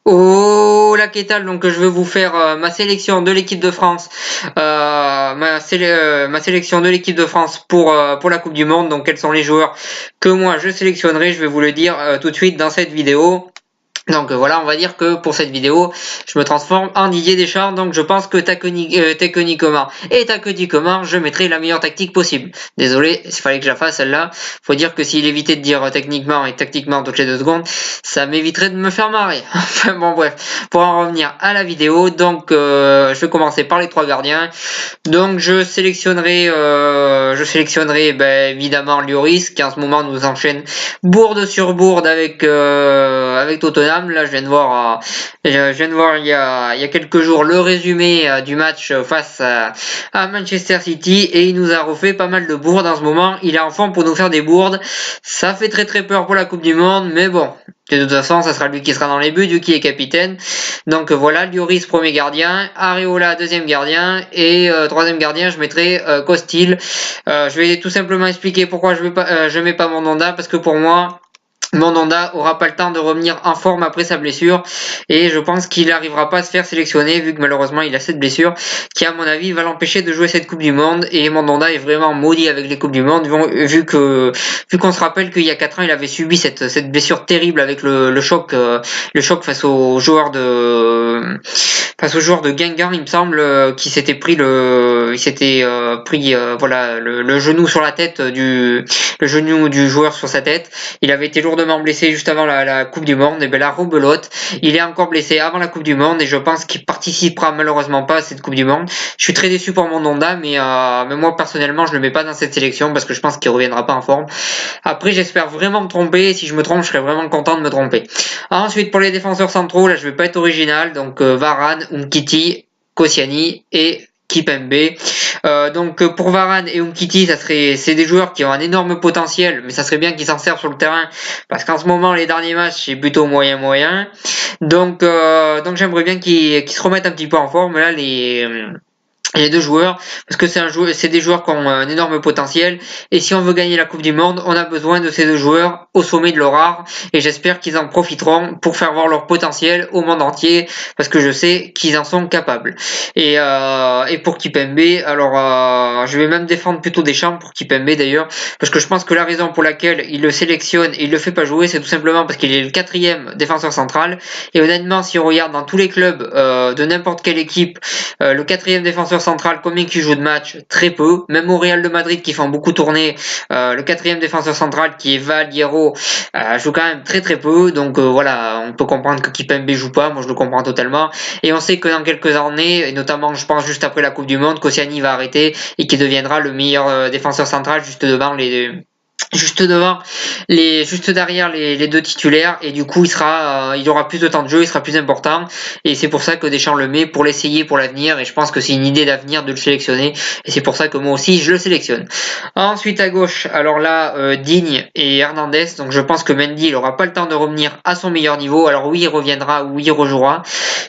Oh la qu'est-ce donc je vais vous faire ma sélection de l'équipe de France, ma sélection de l'équipe de France pour la Coupe du Monde. Donc quels sont les joueurs que moi je sélectionnerai, je vais vous le dire tout de suite dans cette vidéo. Donc voilà, on va dire que pour cette vidéo, je me transforme en Didier Deschamps. Donc je pense que techniquement et tactiquement, je mettrai la meilleure tactique possible. Désolé, il fallait que je la fasse celle-là. Faut dire que s'il évitait de dire techniquement et tactiquement toutes les 2 secondes, ça m'éviterait de me faire marrer. Enfin bon bref, pour en revenir à la vidéo, donc je vais commencer par les 3 gardiens. Donc je sélectionnerai évidemment Lloris qui en ce moment nous enchaîne bourde sur bourde avec Tottenham. Là, je viens de voir, il y a quelques jours le résumé du match face à Manchester City et il nous a refait pas mal de bourdes en ce moment. Il est en forme pour nous faire des bourdes. Ça fait très très peur pour la Coupe du Monde, mais bon. De toute façon, ça sera lui qui sera dans les buts, lui qui est capitaine. Donc voilà, Lloris premier gardien, Areola deuxième gardien et troisième gardien, je mettrai Costil. Je vais tout simplement expliquer pourquoi je mets pas Mandanda parce que pour moi Mandanda aura pas le temps de revenir en forme après sa blessure et je pense qu'il n'arrivera pas à se faire sélectionner vu que malheureusement il a cette blessure qui à mon avis va l'empêcher de jouer cette Coupe du Monde et Mandanda est vraiment maudit avec les Coupes du Monde vu qu'on se rappelle qu'il y a 4 ans il avait subi cette blessure terrible avec le choc face aux joueurs de Guingamp il me semble qui s'était pris voilà le genou sur la tête le genou du joueur sur sa tête. Il avait été lourdement blessé juste avant la Coupe du Monde. Et ben la rebelote, il est encore blessé avant la Coupe du Monde et je pense qu'il participera malheureusement pas à cette Coupe du Monde. Je suis très déçu pour Mandanda, mais moi personnellement je le mets pas dans cette sélection parce que je pense qu'il reviendra pas en forme. Après j'espère vraiment me tromper. Si je me trompe, je serais vraiment content de me tromper. Ensuite pour les défenseurs centraux, là je vais pas être original, donc Varane, Umtiti, Koscielny et Kimpembe. Donc pour Varane et Umtiti, c'est des joueurs qui ont un énorme potentiel, mais ça serait bien qu'ils s'en servent sur le terrain parce qu'en ce moment les derniers matchs c'est plutôt moyen. Donc j'aimerais bien qu'ils se remettent un petit peu en forme là les 2 joueurs parce que c'est des joueurs qui ont un énorme potentiel et si on veut gagner la Coupe du Monde on a besoin de ces 2 joueurs au sommet de leur art et j'espère qu'ils en profiteront pour faire voir leur potentiel au monde entier parce que je sais qu'ils en sont capables et pour Kimpembe alors je vais même défendre plutôt Deschamps pour Kimpembe d'ailleurs parce que je pense que la raison pour laquelle il le sélectionne et il le fait pas jouer c'est tout simplement parce qu'il est le 4e défenseur central et honnêtement si on regarde dans tous les clubs de n'importe quelle équipe le 4e défenseur central, combien qui joue de matchs? Très peu. Même au Real de Madrid qui font beaucoup tourner, le 4e défenseur central qui est Valero joue quand même très très peu. Donc voilà, on peut comprendre que Kimpembe joue pas. Moi je le comprends totalement. Et on sait que dans quelques années, et notamment je pense juste après la Coupe du Monde, Koscielny va arrêter et qui deviendra le meilleur défenseur central juste derrière les 2 titulaires et du coup il aura plus de temps de jeu, il sera plus important et c'est pour ça que Deschamps le met pour l'essayer pour l'avenir et je pense que c'est une idée d'avenir de le sélectionner et c'est pour ça que moi aussi je le sélectionne. Ensuite à gauche, alors là Digne et Hernandez, donc je pense que Mendy il aura pas le temps de revenir à son meilleur niveau. Alors oui il reviendra, oui il rejouera,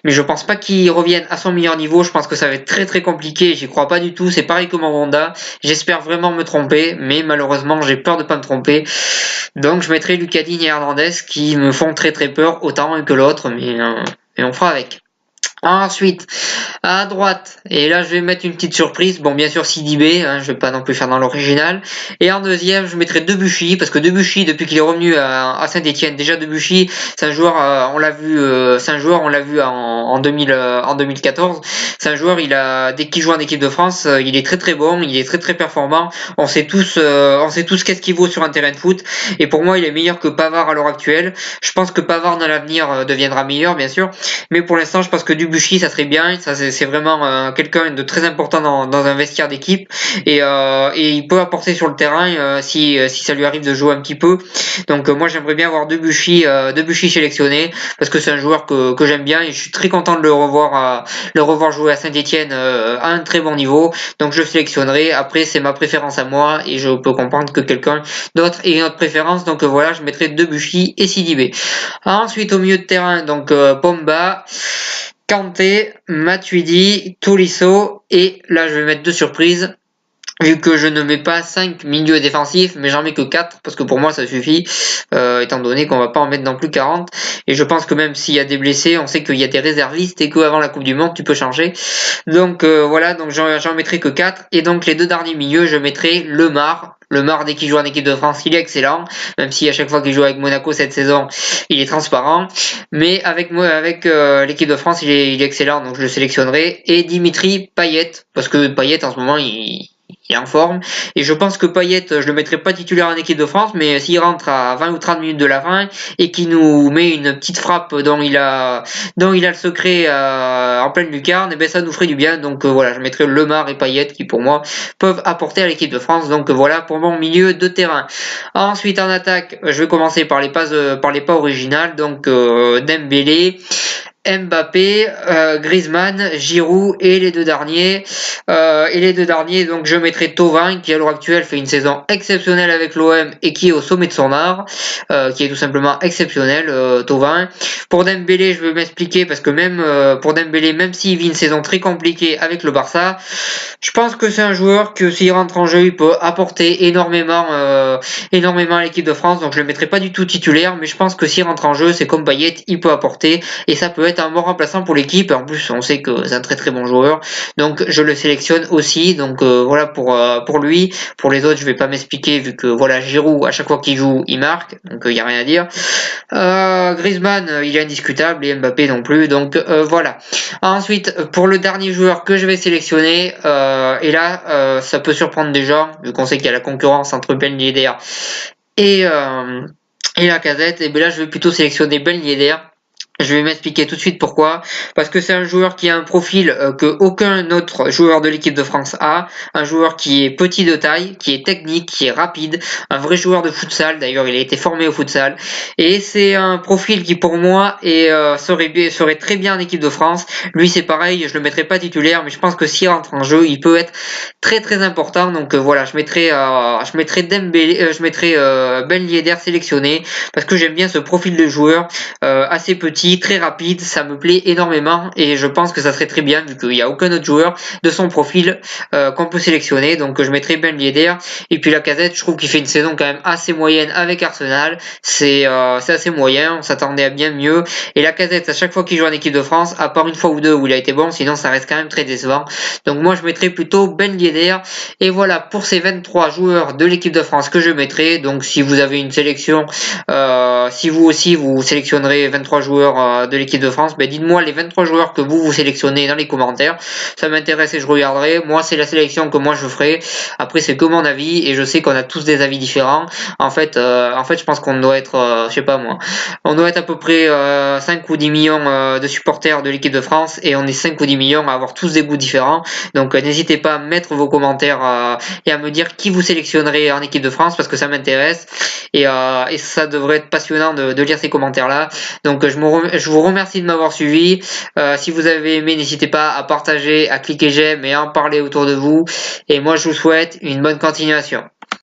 mais je pense pas qu'il revienne à son meilleur niveau. Je pense que ça va être très très compliqué, j'y crois pas du tout. C'est pareil que Mandanda, j'espère vraiment me tromper, mais malheureusement j'ai peur de pas me tromper. Donc je mettrai Lucas Digne et Hernandez qui me font très très peur, autant un que l'autre, mais on fera avec. Ensuite, à droite, et là je vais mettre une petite surprise, bon bien sûr Sidibé, je vais pas non plus faire dans l'original, et en deuxième je mettrai Debuchy, parce que Debuchy depuis qu'il est revenu à Saint-Etienne, déjà Debuchy c'est un joueur, on l'a vu en 2014, c'est un joueur, dès qu'il joue en équipe de France, il est très très bon, il est très très performant, on sait tous qu'est-ce qu'il vaut sur un terrain de foot, et pour moi il est meilleur que Pavard à l'heure actuelle. Je pense que Pavard dans l'avenir deviendra meilleur bien sûr, mais pour l'instant je pense que Debuchy ça serait bien, ça c'est vraiment quelqu'un de très important dans un vestiaire d'équipe et il peut apporter sur le terrain si ça lui arrive de jouer un petit peu. Donc moi j'aimerais bien voir Debuchy sélectionné parce que c'est un joueur que j'aime bien et je suis très content de le revoir jouer à Saint-Etienne à un très bon niveau. Donc je le sélectionnerai. Après c'est ma préférence à moi et je peux comprendre que quelqu'un d'autre ait une autre préférence. Donc voilà, je mettrai Debuchy et Sidibé. Ensuite au milieu de terrain, donc Pomba, Kanté, Matuidi, Tolisso et là je vais mettre 2 surprises. vu que je ne mets pas 5 milieux défensifs, mais j'en mets que 4, parce que pour moi ça suffit, étant donné qu'on va pas en mettre non plus 40. Et je pense que même s'il y a des blessés, on sait qu'il y a des réservistes et qu'avant la Coupe du Monde, tu peux changer. Donc voilà, donc j'en mettrai que 4. Et donc les deux derniers milieux, je mettrai Lemar. Lemar, dès qu'il joue en équipe de France, il est excellent, même si à chaque fois qu'il joue avec Monaco cette saison, il est transparent. Mais avec l'équipe de France, il est excellent, donc je le sélectionnerai. Et Dimitri Payet, parce que Payet en ce moment, il est en forme. Et je pense que Payet, je le mettrai pas titulaire en équipe de France, mais s'il rentre à 20 ou 30 minutes de la fin et qu'il nous met une petite frappe dont il a le secret en pleine lucarne, et ben ça nous ferait du bien. Donc voilà, je mettrai Lemar et Payet qui pour moi peuvent apporter à l'équipe de France. Donc voilà pour mon milieu de terrain. Ensuite en attaque, je vais commencer par les pas originales. Donc Dembélé, Mbappé, Griezmann, Giroud et les deux derniers. Donc je mettrai Thauvin qui à l'heure actuelle fait une saison exceptionnelle avec l'OM et qui est au sommet de son art, qui est tout simplement exceptionnel, Thauvin. Pour Dembélé, je vais m'expliquer parce que même pour Dembélé, même s'il vit une saison très compliquée avec le Barça, je pense que c'est un joueur que s'il rentre en jeu, il peut apporter énormément à l'équipe de France. Donc je le mettrai pas du tout titulaire, mais je pense que s'il rentre en jeu, c'est comme Payet, il peut apporter et ça peut être un bon remplaçant pour l'équipe. En plus, on sait que c'est un très très bon joueur, donc je le sélectionne aussi. Donc voilà pour lui. Pour les autres, je vais pas m'expliquer vu que voilà, Giroud à chaque fois qu'il joue, il marque, donc il y a rien à dire. Griezmann, il est indiscutable et Mbappé non plus. Donc voilà. Ensuite, pour le dernier joueur que je vais sélectionner, et là, ça peut surprendre des gens vu qu'on sait qu'il y a la concurrence entre Ben Yedder et Lacazette. Et bien là, je vais plutôt sélectionner Ben Yedder. Je vais m'expliquer tout de suite pourquoi. Parce que c'est un joueur qui a un profil que aucun autre joueur de l'équipe de France a. Un joueur qui est petit de taille, qui est technique, qui est rapide. Un vrai joueur de futsal. D'ailleurs, il a été formé au futsal. Et c'est un profil qui pour moi serait très bien en équipe de France. Lui, c'est pareil. Je le mettrai pas titulaire, mais je pense que s'il rentre en jeu, il peut être très très important. Donc voilà, je mettrai Dembélé, je mettrai Ben Yedder sélectionné parce que j'aime bien ce profil de joueur assez petit, très rapide, ça me plaît énormément et je pense que ça serait très bien vu qu'il n'y a aucun autre joueur de son profil qu'on peut sélectionner. Donc je mettrai Ben Yedder. Et puis Lacazette, je trouve qu'il fait une saison quand même assez moyenne avec Arsenal. C'est assez moyen, on s'attendait à bien mieux. Et Lacazette, à chaque fois qu'il joue en équipe de France, à part une fois ou deux où il a été bon, sinon ça reste quand même très décevant. Donc moi je mettrai plutôt Ben Yedder. Et voilà pour ces 23 joueurs de l'équipe de France que je mettrai. Donc si vous avez une sélection, si vous aussi vous sélectionnerez 23 joueurs de l'équipe de France, ben dites-moi les 23 joueurs que vous sélectionnez dans les commentaires. Ça m'intéresse et je regarderai. Moi, c'est la sélection que moi je ferai. Après, c'est que mon avis et je sais qu'on a tous des avis différents. En fait, je pense qu'on doit être, je sais pas moi, on doit être à peu près 5 ou 10 millions de supporters de l'équipe de France et on est 5 ou 10 millions à avoir tous des goûts différents. Donc, n'hésitez pas à mettre vos commentaires et à me dire qui vous sélectionnerez en équipe de France parce que ça m'intéresse et ça devrait être passionnant de lire ces commentaires-là. Donc, je vous remercie de m'avoir suivi. Si vous avez aimé, n'hésitez pas à partager, à cliquer j'aime et à en parler autour de vous. Et moi, je vous souhaite une bonne continuation.